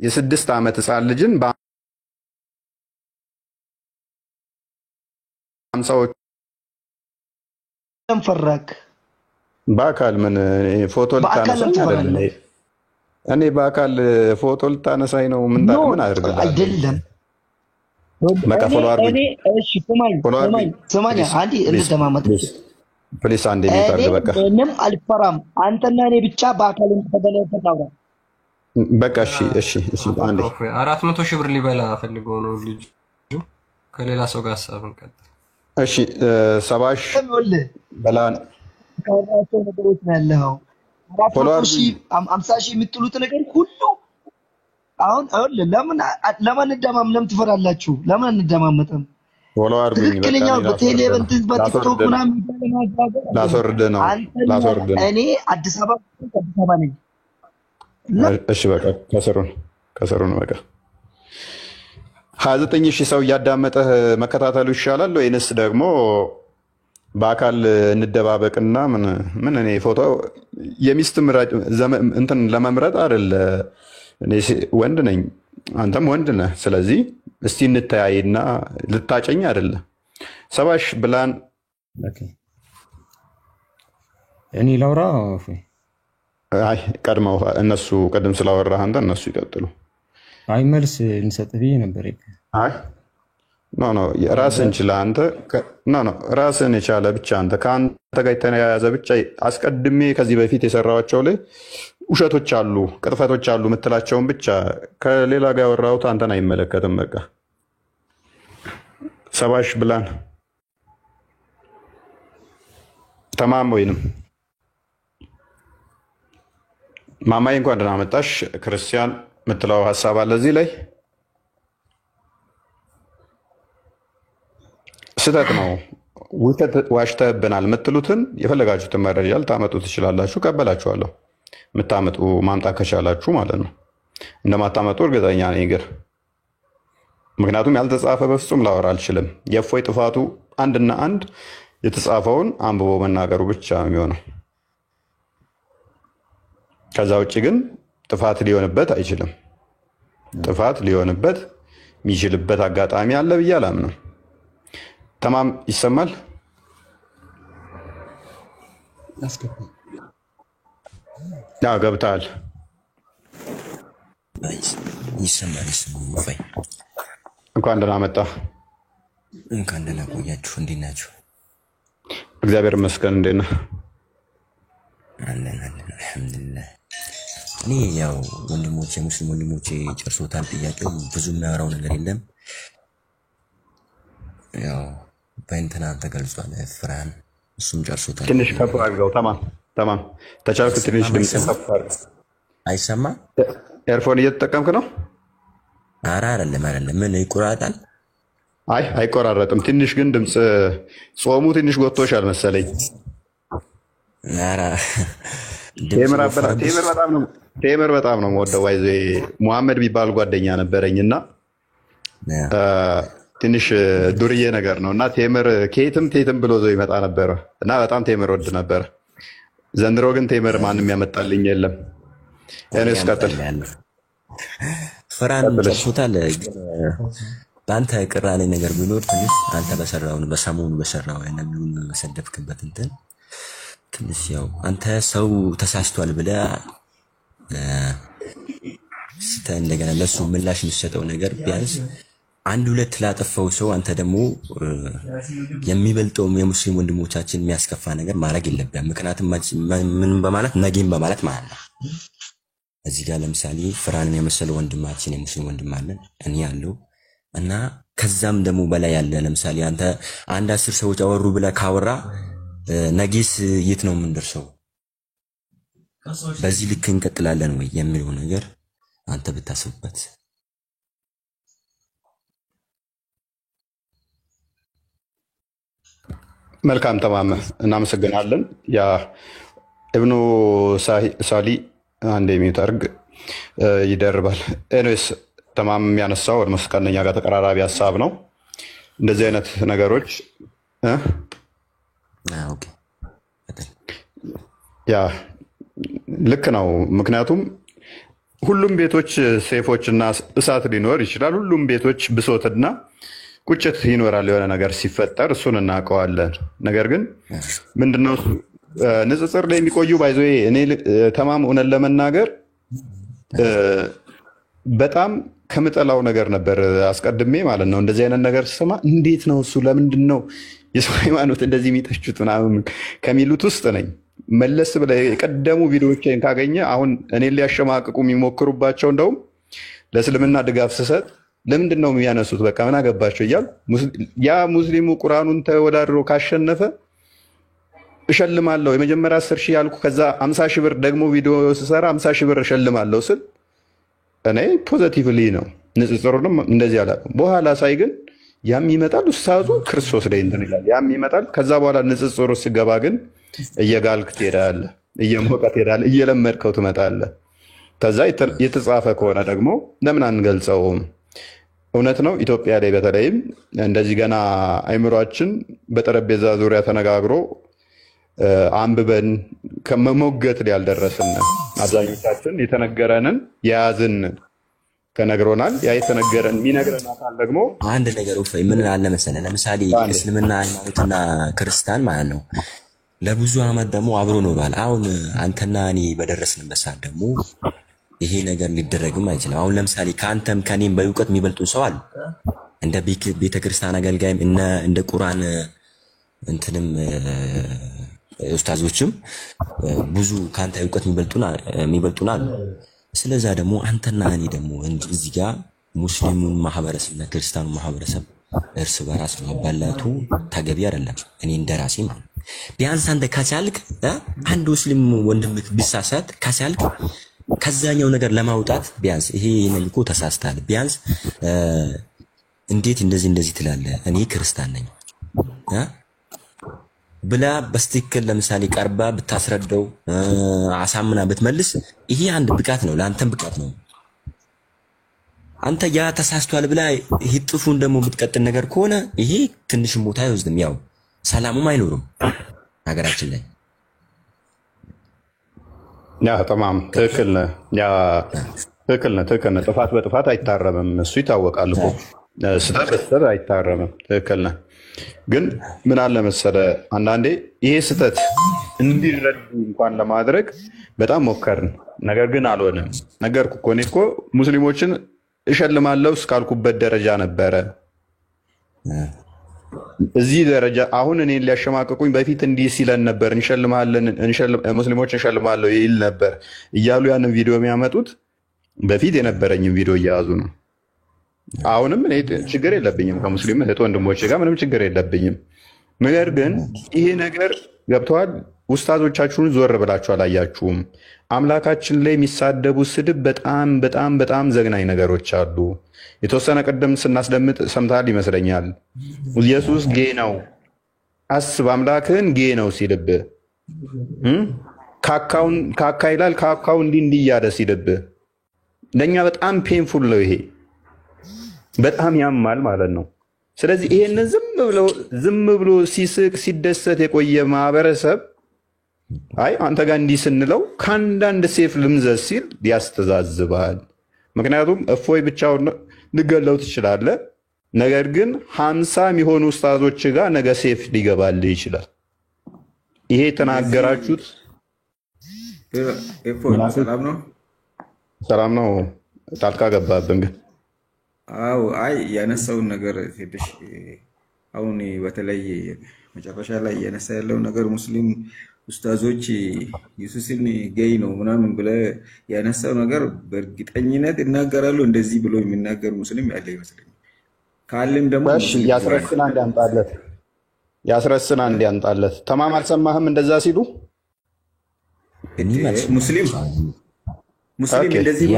የ6 ዓመት ሕፃን ልጅን በ50ዎቹ ፈራክ? በአካል ምን ፎቶ ልታነሳኝ አይደለም? እኔ በአካል ፎቶ ልታነሳኝ ነው? ምን አድርግልህ? አይደለም በቃ ፎሎ አድርጉኝ። እሺ ስማኝ አንዴ እንደማመጥ ፕሊስ አንዴ ሚታርግ በቃ ምንም አልፈራም። አንተና እኔ ብቻ በአካል ተገናኝተናል። በቃ እሺ አንዴ 400 ሺህ ብር ሊበላ ፈልገው ነው ልጁ። ከሌላ ሰው ጋር ሀሳብን ቀጥል። እሺ ሰባሽ ይኸውልህ በላን ካወራቸው ነገሮች ነው ያለው። አራት ፎሎ መቶ አድርጉኝ። ሺህ 50 ሺህ የምትሉት ነገር ሁሉ አሁን ይኸውልህ ለምን እንደማምለም ትፈራላችሁ? ለምን እንደማመጠም ፎሎ አድርጉኝ። በቃ ትክክለኛው እኔ በቴሌብር በቲክቶክ ላስወርድ ነው ምናምን ማጋገር አይደለም። ላስወርድ ነው አንተና ላስወርድ ነው። እኔ አዲስ አበባ ነኝ እና እሺ በቃ ከስሩን በቃ 29,000 ሰው እያዳመጠህ መከታተሉ ይሻላል ወይንስ ደግሞ በአካል እንደባበቅና ምን እኔ ፎቶ የሚስት ምራጭ እንትን ለመምረጥ አይደለ። እኔ ወንድ ነኝ፣ አንተም ወንድ ነህ። ስለዚህ እስቲ እንተያይና ልታጨኝ አይደለ። ሰባሽ ብላን እኔ ላውራ። አይ ቀድመው እነሱ ቅድም ስላወራህ አንተ እነሱ ይቀጥሉ። አይ መልስ ልንሰጥህ ብዬ ነበር። አይ ኖ ራስን ችላ አንተ ራስን የቻለ ብቻ አንተ ከአንተ ጋር የተያያዘ ብቻ አስቀድሜ ከዚህ በፊት የሰራኋቸው ላይ ውሸቶች አሉ፣ ቅጥፈቶች አሉ የምትላቸውን ብቻ ከሌላ ጋር ያወራሁት አንተን አይመለከትም። በቃ ሰባሽ ብላን ተማም ወይንም ማማዬ እንኳን ደህና መጣሽ። ክርስቲያን የምትለው ሀሳብ አለ እዚህ ላይ? ስህተት ነው፣ ውሸት ዋሽተህብናል የምትሉትን የፈለጋችሁትን መረጃ ልታመጡ ትችላላችሁ፣ ቀበላችኋለሁ። የምታመጡ ማምጣት ከቻላችሁ ማለት ነው። እንደማታመጡ እርግጠኛ ነኝ ግን ምክንያቱም ያልተጻፈ በፍጹም ላወራ አልችልም። የእፎይ ጥፋቱ አንድና አንድ የተጻፈውን አንብቦ መናገሩ ብቻ ነው የሚሆነው። ከዛ ውጭ ግን ጥፋት ሊሆንበት አይችልም። ጥፋት ሊሆንበት የሚችልበት አጋጣሚ አለ ብዬ አላምንም። ተማም ይሰማል? ገብተሃል? ይሰማል። እንኳን ደህና መጣ። እንኳን ደህና ቆያችሁ። እንዴት ናችሁ? እግዚአብሔር ይመስገን። እንዴት ነህ? አለን አልሐምዱሊላህ። እኔ ያው ወንድሞቼ ሙስሊም ወንድሞቼ ጨርሶታል። ጥያቄው ብዙ የሚያወራው ነገር የለም። ያው በእንትና ተገልጿል። ፍራን እሱም ጨርሶታል። ትንሽ ከፍ አድርገው። ተማም ተቻልክ? ትንሽ ድምፅ ከፍ አድርገው። አይሰማም? ኤርፎን እየተጠቀምክ ነው? ኧረ አይደለም። ምን ይቆራጣል? አይ አይቆራረጥም። ትንሽ ግን ድምፅ ጾሙ ትንሽ ጎቶሻል መሰለኝ። ኧረ ቴምር በጣም ነው የምወደው። ዋይዞ ሙሐመድ የሚባል ጓደኛ ነበረኝ እና ትንሽ ዱርዬ ነገር ነው እና ቴምር ከየትም ብሎ ዞ ይመጣ ነበረ እና በጣም ቴምር ወድ ነበረ። ዘንድሮ ግን ቴምር ማንም ያመጣልኝ የለም። እኔስ ቀጥል። ፍራን ጨርሶታል። በአንተ ቅራኔ ነገር ቢኖር ትንሽ አንተ በሰሞኑ በሰራው ነቢዩን መሰደብክበት እንትን ትንሽ ያው አንተ ሰው ተሳስቷል ብለህ እንደገና ለሱ ምላሽ የሚሰጠው ነገር ቢያንስ አንድ ሁለት ላጠፋው ሰው አንተ ደግሞ የሚበልጠው የሙስሊም ወንድሞቻችን የሚያስከፋ ነገር ማድረግ የለብህም። ምክንያቱም ምን በማለት ነጌም በማለት ማለት ነው። እዚህ ጋር ለምሳሌ ፍራንን የመሰለ ወንድማችን የሙስሊም ወንድም አለን፣ እኔ ያለው እና ከዛም ደግሞ በላይ ያለ ለምሳሌ አንተ አንድ 10 ሰዎች አወሩ ብለህ ካወራ ነጌስ የት ነው የምንደርሰው? በዚህ ልክ እንቀጥላለን ወይ የሚለው ነገር አንተ ብታስብበት። መልካም ተማመ፣ እናመሰግናለን። ያ እብኑ ሳሊ አንድ የሚታርግ ይደርባል። ኤኒዌይስ ተማም ያነሳው ወደ መስቀለኛ ጋር ተቀራራቢ ሀሳብ ነው። እንደዚህ አይነት ነገሮች ያ ልክ ነው። ምክንያቱም ሁሉም ቤቶች ሴፎችና እሳት ሊኖር ይችላል። ሁሉም ቤቶች ብሶትና ቁጭት ይኖራል። የሆነ ነገር ሲፈጠር እሱን እናውቀዋለን። ነገር ግን ምንድነው ንጽጽር ላይ የሚቆዩ ባይዞ እኔ ተማም እውነት ለመናገር በጣም ከምጠላው ነገር ነበር አስቀድሜ ማለት ነው። እንደዚህ አይነት ነገር ስሰማ እንዴት ነው እሱ ለምንድን ነው የሰው ሃይማኖት እንደዚህ የሚተቹት ምናምን ከሚሉት ውስጥ ነኝ። መለስ ብለህ የቀደሙ ቪዲዮዎችን ካገኘ አሁን እኔን ሊያሸማቅቁ የሚሞክሩባቸው እንደውም ለእስልምና ድጋፍ ስሰጥ ለምንድን ነው የሚያነሱት? በቃ ምን አገባቸው እያሉ ያ ሙስሊሙ ቁርአኑን ተወዳድሮ ካሸነፈ እሸልማለሁ የመጀመሪያ 10,000 ያልኩ ከዛ 50,000 ብር ደግሞ ቪዲዮ ስሰራ 50,000 ብር እሸልማለሁ ስል እኔ ፖዚቲቭሊ ነው ንጽጽሩንም እንደዚህ አላውቅም። በኋላ ሳይ ግን ያም ይመጣል ኡስታዙ ክርስቶስ ላይ እንትን ይላል፣ ያም ይመጣል። ከዛ በኋላ ንጽጽሩ ሲገባ ግን እየጋልክ ትሄዳለህ፣ እየሞቀ ትሄዳለህ፣ እየለመድከው ትመጣለህ። ከዛ የተጻፈ ከሆነ ደግሞ ለምን አንገልጸውም? እውነት ነው። ኢትዮጵያ ላይ በተለይም እንደዚህ ገና አይምሯችን በጠረጴዛ ዙሪያ ተነጋግሮ አንብበን ከመሞገት ላይ ያልደረስን አብዛኞቻችን የተነገረንን የያዝን ተነግሮናል። ያ የተነገረን የሚነግረን አካል ደግሞ አንድ ነገር ምን አለ መሰለህ፣ ለምሳሌ እስልምና ሃይማኖትና ክርስቲያን ማለት ነው ለብዙ ዓመት ደግሞ አብሮ ኖሯል። አሁን አንተና እኔ በደረስንበት ሰዓት ደግሞ ይሄ ነገር ሊደረግም አይችልም። አሁን ለምሳሌ ከአንተም ከኔም በእውቀት የሚበልጡን ሰው አሉ፣ እንደ ቤተክርስቲያን አገልጋይም እንደ ቁርአን እንትንም ኡስታዞችም ብዙ ካንተ እውቀት የሚበልጡን አሉ። ስለዛ ደግሞ አንተና እኔ ደግሞ እዚህ ጋር ሙስሊሙን ማህበረሰብና ክርስቲያኑ ማህበረሰብ እርስ በራስ ማባላቱ ተገቢ አይደለም። እኔ እንደራሴ ማለት ቢያንስ አንተ ከቻልክ አንድ ሙስሊም ወንድምህ ቢሳሳት ከቻልክ ከዛኛው ነገር ለማውጣት ቢያንስ ይሄ እኮ ተሳስታል፣ ቢያንስ እንዴት እንደዚህ ትላለህ? እኔ ክርስቲያን ነኝ ብላ በስትክክል ለምሳሌ ቀርባ ብታስረዳው አሳምና ብትመልስ ይሄ አንድ ብቃት ነው፣ ለአንተም ብቃት ነው። አንተ ያ ተሳስቷል ብላ ይጥፉን ደግሞ ብትቀጥል ነገር ከሆነ ይሄ ትንሽም ቦታ አይወስድም፣ ያው ሰላሙም አይኖርም ሀገራችን ላይ። ያ ተማም ትክክል ነህ። ያ ትክክል ነህ። ጥፋት በጥፋት አይታረምም፣ እሱ ይታወቃል እኮ ስህተት በስህተት አይታረምም። ትክክል ነህ። ግን ምን አለ መሰለህ አንዳንዴ ይሄ ስህተት እንዲረዱ እንኳን ለማድረግ በጣም ሞከርን፣ ነገር ግን አልሆነም። ነገርኩህ እኮ እኔ እኮ ሙስሊሞችን እሸልማለሁ እስካልኩበት ደረጃ ነበረ። እዚህ ደረጃ አሁን እኔን ሊያሸማቅቁኝ በፊት እንዲህ ሲለን ነበር፣ ሙስሊሞች እንሸልማለሁ ይል ነበር እያሉ ያንን ቪዲዮ የሚያመጡት በፊት የነበረኝም ቪዲዮ እየያዙ ነው። አሁንም እኔ ችግር የለብኝም ከሙስሊም እህት ወንድሞቼ ጋር ምንም ችግር የለብኝም። ነገር ግን ይሄ ነገር ገብተዋል። ኡስታዞቻችሁን ዞር ብላችሁ አላያችሁም? አምላካችን ላይ የሚሳደቡ ስድብ በጣም በጣም በጣም ዘግናኝ ነገሮች አሉ። የተወሰነ ቅድም ስናስደምጥ ሰምታል ይመስለኛል። ኢየሱስ ጌ ነው፣ አስብ አምላክህን ጌ ነው ሲልብህ፣ ካካ ይላል ካካው እንዲህ እያለ ሲልብህ፣ ለእኛ በጣም ፔንፉል ነው። ይሄ በጣም ያማል ማለት ነው። ስለዚህ ይሄንን ዝም ብሎ ሲስቅ ሲደሰት የቆየ ማህበረሰብ አይ አንተ ጋር እንዲህ ስንለው ከአንዳንድ ሴፍ ልምዘዝ ሲል ያስተዛዝባል። ምክንያቱም እፎይ ብቻውን ልገለው ትችላለህ፣ ነገር ግን 50 የሚሆኑ ኡስታዞች ጋር ነገ ሴፍ ሊገባልህ ይችላል። ይሄ የተናገራችሁት ሰላም ነው። ጣልቃ ገባብን ግን አው አይ ያነሳውን ነገር ትንሽ አሁን በተለይ መጨረሻ ላይ ያነሳ ያለው ነገር ሙስሊም ኡስታዞች ኢየሱስን ጌይ ነው ምናምን ብለ ያነሳው ነገር በእርግጠኝነት እናገራለሁ። እንደዚህ ብሎ የሚናገር ሙስሊም ያለ ይመስለኛል። ካለም ደግሞ ያስረስና አንድ ያንጣለት ተማም አልሰማህም እንደዛ ሲሉ ሙስሊም እንደዚህ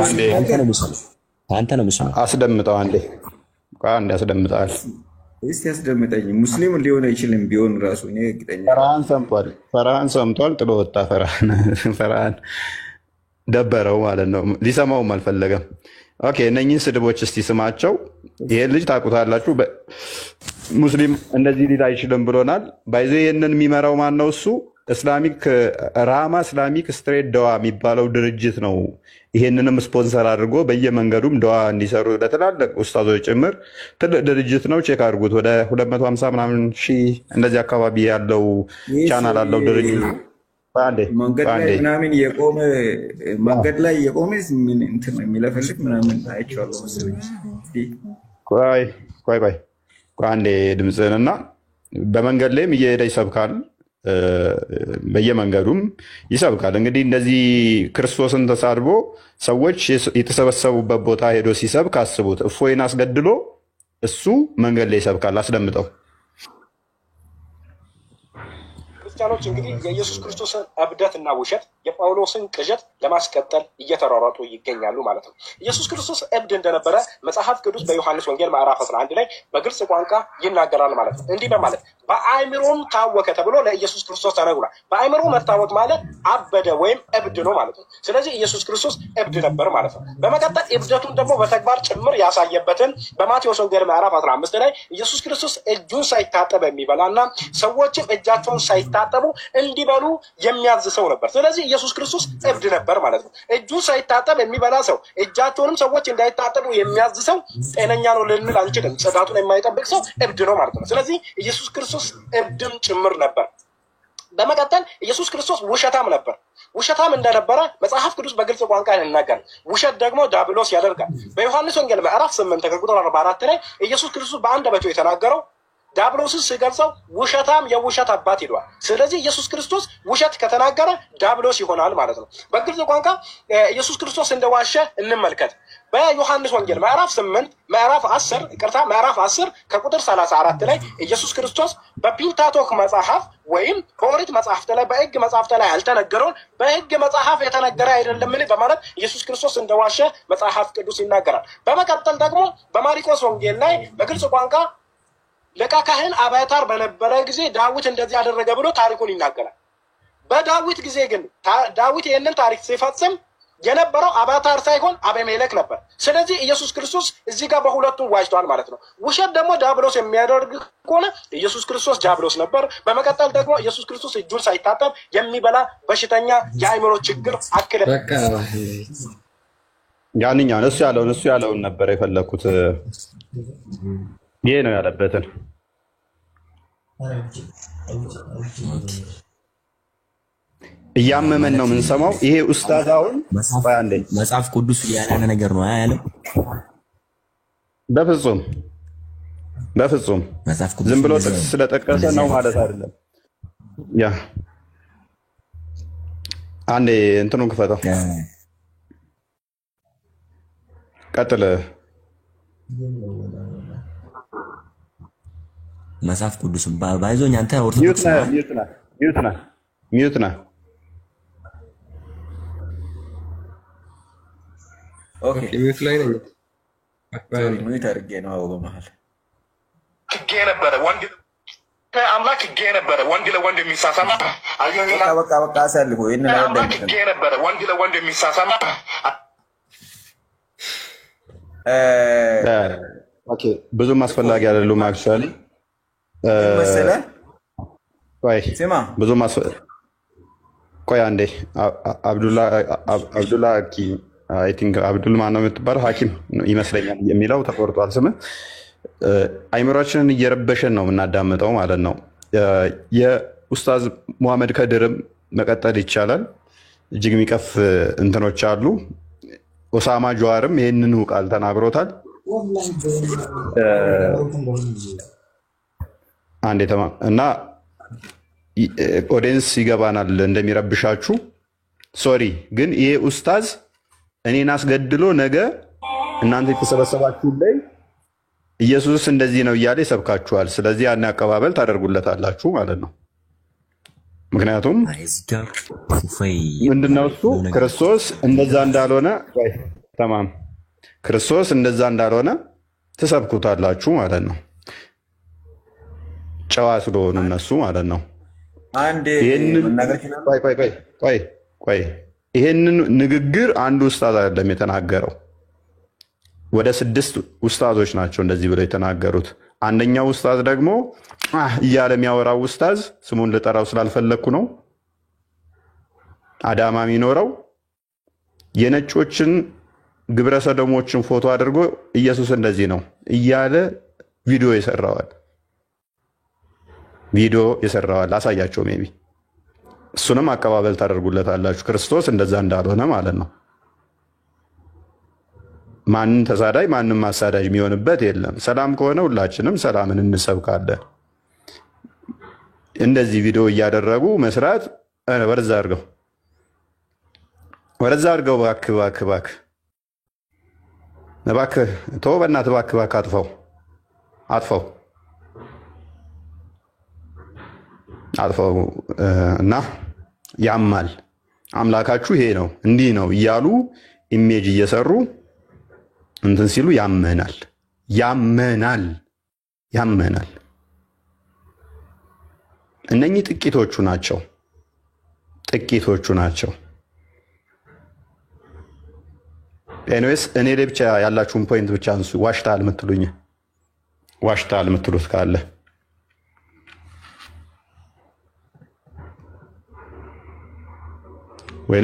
አንተ ነው ሙስሊም አስደምጠው አንዴ አስደምጣል። እስቲ ያስደምጠኝ። ሙስሊም ሊሆን አይችልም ቢሆን ራሱ እኔ እርግጠኛ ፈርሃን ሰምቷል፣ ጥሎ ወጣ። ፈርሃን ደበረው ማለት ነው፣ ሊሰማውም አልፈለገም። ኦኬ እነኚህን ስድቦች እስቲ ስማቸው። ይሄን ልጅ ታውቁታላችሁ። ሙስሊም እንደዚህ ሊል አይችልም ብሎናል። ባይዘ ይህንን የሚመራው ማን ነው? እሱ ራማ እስላሚክ ስትሬት ደዋ የሚባለው ድርጅት ነው። ይሄንንም ስፖንሰር አድርጎ በየመንገዱም ደዋ እንዲሰሩ ለትላልቅ ኡስታዞች ጭምር ትልቅ ድርጅት ነው። ቼክ አድርጉት። ወደ 250 ምናምን ሺህ እንደዚህ አካባቢ ያለው ቻናል አለው ድርጅት። መንገድ ላይ ምናምን የቆመ እንትን የሚለፈልግ ምናምን አይቼዋለሁ መሰለኝ። ቆይ አንዴ ድምፅህንና በመንገድ ላይም እየሄደ ይሰብካል። በየመንገዱም ይሰብካል። እንግዲህ እንደዚህ ክርስቶስን ተሳድቦ ሰዎች የተሰበሰቡበት ቦታ ሄዶ ሲሰብክ አስቡት። እፎይን አስገድሎ እሱ መንገድ ላይ ይሰብካል። አስደምጠው። ክርስቲያኖች እንግዲህ የኢየሱስ ክርስቶስን እብደትና ውሸት የጳውሎስን ቅዠት ለማስቀጠል እየተሯሯጡ ይገኛሉ ማለት ነው። ኢየሱስ ክርስቶስ እብድ እንደነበረ መጽሐፍ ቅዱስ በዮሐንስ ወንጌል ምዕራፍ 11 ላይ በግልጽ ቋንቋ ይናገራል ማለት ነው። እንዲህ በማለት በአእምሮም ታወከ ተብሎ ለኢየሱስ ክርስቶስ ተነግሯል። በአእምሮ መታወክ ማለት አበደ ወይም እብድ ነው ማለት ነው። ስለዚህ ኢየሱስ ክርስቶስ እብድ ነበር ማለት ነው። በመቀጠል እብደቱን ደግሞ በተግባር ጭምር ያሳየበትን በማቴዎስ ወንጌል ምዕራፍ 15 ላይ ኢየሱስ ክርስቶስ እጁን ሳይታጠብ የሚበላና ሰዎችም እጃቸውን ሳይታጠቡ እንዲበሉ የሚያዝ ሰው ነበር። ስለዚህ ኢየሱስ ክርስቶስ እብድ ነበር ማለት ነው። እጁን ሳይታጠብ የሚበላ ሰው፣ እጃቸውንም ሰዎች እንዳይታጠቡ የሚያዝ ሰው ጤነኛ ነው ልንል አንችልም። ጽዳቱን የማይጠብቅ ሰው እብድ ነው ማለት ነው። ስለዚህ ኢየሱስ ክርስቶስ እብድም ጭምር ነበር። በመቀጠል ኢየሱስ ክርስቶስ ውሸታም ነበር። ውሸታም እንደነበረ መጽሐፍ ቅዱስ በግልጽ ቋንቋ ይናገራል። ውሸት ደግሞ ዲያብሎስ ያደርጋል። በዮሐንስ ወንጌል ምዕራፍ 8 ከቁጥር 44 ላይ ኢየሱስ ክርስቶስ በአንደበቱ የተናገረው ዲያብሎስን ሲገልጸው ውሸታም የውሸት አባት ይለዋል። ስለዚህ ኢየሱስ ክርስቶስ ውሸት ከተናገረ ዲያብሎስ ይሆናል ማለት ነው። በግልጽ ቋንቋ ኢየሱስ ክርስቶስ እንደዋሸ እንመልከት። በዮሐንስ ወንጌል ምዕራፍ 8 ምዕራፍ 10 ከቁጥር 34 ላይ ኢየሱስ ክርስቶስ በፒንታቶክ መጽሐፍ ወይም በኦሪት መጽሐፍት ላይ በሕግ መጽሐፍት ላይ ያልተነገረውን በሕግ መጽሐፍ የተነገረ አይደለምን በማለት ኢየሱስ ክርስቶስ እንደዋሸ መጽሐፍ ቅዱስ ይናገራል። በመቀጠል ደግሞ በማርቆስ ወንጌል ላይ በግልጽ ቋንቋ ሊቀ ካህን አብያታር በነበረ ጊዜ ዳዊት እንደዚህ ያደረገ ብሎ ታሪኩን ይናገራል። በዳዊት ጊዜ ግን ዳዊት ይህንን ታሪክ ሲፈጽም የነበረው አብያታር ሳይሆን አቤሜሌክ ነበር። ስለዚህ ኢየሱስ ክርስቶስ እዚህ ጋር በሁለቱም ዋጅቷል ማለት ነው። ውሸት ደግሞ ዲያብሎስ የሚያደርግ ከሆነ ኢየሱስ ክርስቶስ ዲያብሎስ ነበር። በመቀጠል ደግሞ ኢየሱስ ክርስቶስ እጁን ሳይታጠብ የሚበላ በሽተኛ የአእምሮ ችግር አክለ ያንኛውን እሱ ያለውን ነበር የፈለኩት። ይሄ ነው ያለበትን እያመመን ነው የምንሰማው። ይሄ ኡስታዝ አሁን መጽሐፍ ቅዱስ ያለ ነገር ነው ያለው። በፍጹም ዝም ብሎ ጥቅስ ስለጠቀሰ ነው ማለት አይደለም። ያ አንዴ እንትኑን ክፈተው፣ ቀጥል። መጽሐፍ ቅዱስ ባይዞኝ አንተ ኦርቶዶክስ ሚዩት ነህ። ኦኬ ሚዩት ላይ ነኝ። ሚዩት አድርጌ ነው። አዎ በመሃል ሕግ ነበረ ወንድ አምላክ ሕግ ነበረ ወንድ ለወንድ የሚሳሳም በቃ አሳልፎ ይሄንን አምላክ ሕግ ነበረ ወንድ ለወንድ የሚሳሳም ኦኬ ብዙም አስፈላጊ አይደሉም። አክቹአሊ መሰለህ ስማ ብዙም ቆይ አንዴ አብዱላ አይ ቲንክ አብዱል ማን ነው የምትባለው ሐኪም ይመስለኛል የሚለው ተቆርጧል ስም። አይምሮአችንን እየረበሸን ነው የምናዳምጠው ማለት ነው። የኡስታዝ ሙሐመድ ከድርም መቀጠል ይቻላል። እጅግ የሚቀፍ እንትኖች አሉ። ኦሳማ ጀዋርም ይህንኑ ቃል ተናግሮታል። አንዴ እና ኦዲየንስ ይገባናል እንደሚረብሻችሁ። ሶሪ ግን ይሄ ኡስታዝ እኔን አስገድሎ ነገ እናንተ የተሰበሰባችሁ ላይ ኢየሱስ እንደዚህ ነው እያለ ይሰብካችኋል። ስለዚህ ያን አቀባበል ታደርጉለታላችሁ ማለት ነው። ምክንያቱም ምንድነው እሱ ክርስቶስ እንደዛ እንዳልሆነ ተማም ክርስቶስ እንደዛ እንዳልሆነ ትሰብኩታላችሁ ማለት ነው። ጨዋ ስለሆኑ እነሱ ማለት ነው። ይሄንን ንግግር አንዱ ኡስታዝ አይደለም የተናገረው፣ ወደ 6 ኡስታዞች ናቸው እንደዚህ ብለው የተናገሩት። አንደኛው ኡስታዝ ደግሞ እያለ የሚያወራው ኡስታዝ ስሙን ልጠራው ስላልፈለኩ ነው፣ አዳማ የሚኖረው የነጮችን ግብረ ሰዶሞችን ፎቶ አድርጎ ኢየሱስ እንደዚህ ነው እያለ ቪዲዮ የሰራዋል። አሳያቸው ሜቢ እሱንም አቀባበል ታደርጉለታላችሁ። ክርስቶስ እንደዛ እንዳልሆነ ማለት ነው። ማንን ተሳዳጅ ማንም አሳዳጅ የሚሆንበት የለም። ሰላም ከሆነ ሁላችንም ሰላምን እንሰብካለን። እንደዚህ ቪዲዮ እያደረጉ መስራት ወደዛ አድርገው እባክህ ተው፣ በእናትህ እባክህ አጥፈው እና ያማል አምላካችሁ ይሄ ነው እንዲህ ነው እያሉ ኢሜጅ እየሰሩ እንትን ሲሉ ያመናል። እነኚህ ጥቂቶቹ ናቸው። ኤኒዌይስ እኔ ላይ ብቻ ያላችሁን ፖይንት ብቻ አንሱ። ዋሽታል የምትሉት ካለ ወይ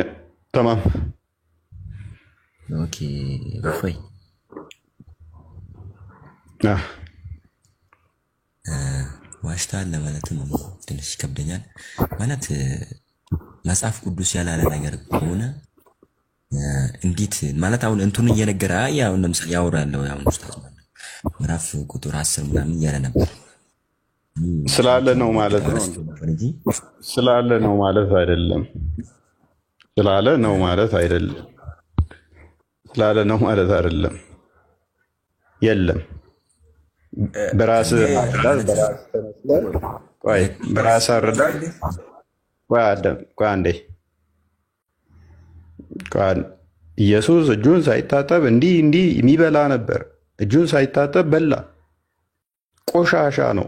ተማም ኦኬ እፎይ ዋሽታል ለማለትም ትንሽ ይከብደኛል። ማለት መጽሐፍ ቅዱስ ያላለ ነገር ከሆነ እንዴት ማለት አሁን እንቱን እየነገረ ያው ለምሳሌ ያወራለው ያው ኡስታዝ ማለት ምዕራፍ ቁጥር 10 ምናምን እያለ ነበር ስላለ ነው ማለት አይደለም። የለም በራስህ አረዳድ ኢየሱስ እጁን ሳይታጠብ እንዲህ የሚበላ ነበር። እጁን ሳይታጠብ በላ። ቆሻሻ ነው።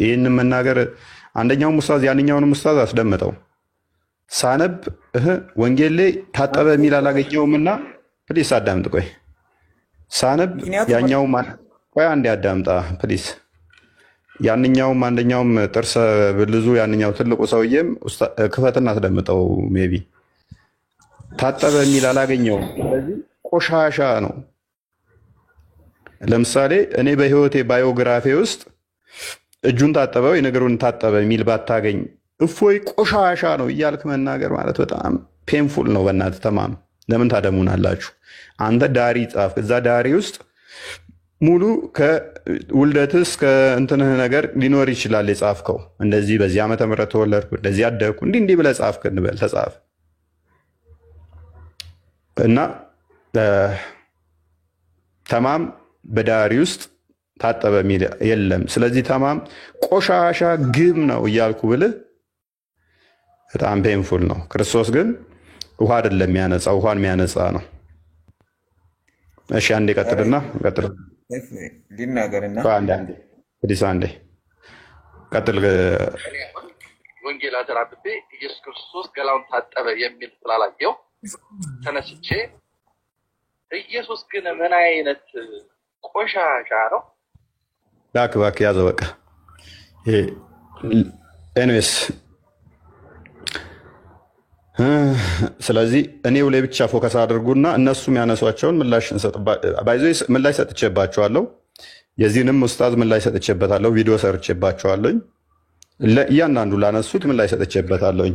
ይህንን መናገር አንደኛውም ኡስታዝ ያንኛውንም ኡስታዝ አስደምጠው ሳነብ ወንጌል ላይ ታጠበ የሚል አላገኘውምና ፕሊስ አዳምጥ። ቆይ ሳነብ ያኛውም ቆይ አንዴ አዳምጣ ፕሊስ። ያንኛውም አንደኛውም ጥርሰ ብልዙ ያንኛው ትልቁ ሰውዬም ክፈትና አስደምጠው። ሜቢ ታጠበ የሚል አላገኘውም። ስለዚህ ቆሻሻ ነው። ለምሳሌ እኔ በህይወቴ ባዮግራፊ ውስጥ እጁን ታጠበ ወይ ነገሩን ታጠበ የሚል ባታገኝ እፎይ ቆሻሻ ነው እያልክ መናገር ማለት በጣም ፔንፉል ነው። በእናትህ ተማም ለምን ታደሙናላችሁ? አንተ ዳሪ ጻፍ። እዛ ዳሪ ውስጥ ሙሉ ከውልደትህ እስከ እንትንህ ነገር ሊኖር ይችላል የጻፍከው። እንደዚህ በዚህ ዓመተ ምህረት ተወለድኩ፣ እንደዚህ አደግኩ፣ እንዲህ ብለህ ጻፍክ እንበል ተጻፍ እና ተማም በዳሪ ውስጥ ታጠበ የሚል የለም። ስለዚህ ተማም ቆሻሻ ግም ነው እያልኩ ብልህ በጣም ፔንፉል ነው። ክርስቶስ ግን ውሃ አይደለም የሚያነጻ፣ ውሃን የሚያነጻ ነው። እሺ አንዴ ቀጥልና ሊናገርና አንዴ ቀጥል። ወንጌል አደራብቤ ኢየሱስ ክርስቶስ ገላውን ታጠበ የሚል ስላላየው ተነስቼ ኢየሱስ ግን ምን አይነት ቆሻሻ ነው እባክህ ያዘው በቃ። ኤኒዌይስ ስለዚህ እኔው ላይ ብቻ ፎከስ አድርጉና እነሱም ያነሷቸውን ምላሽ ሰጥቼባቸዋለሁ። የዚህንም ኡስታዝ ምላሽ ሰጥቼበታለሁ። ቪዲዮ ሰርቼባቸዋለሁ። ለእያንዳንዱ ላነሱት ምላሽ ሰጥቼበታለሁ።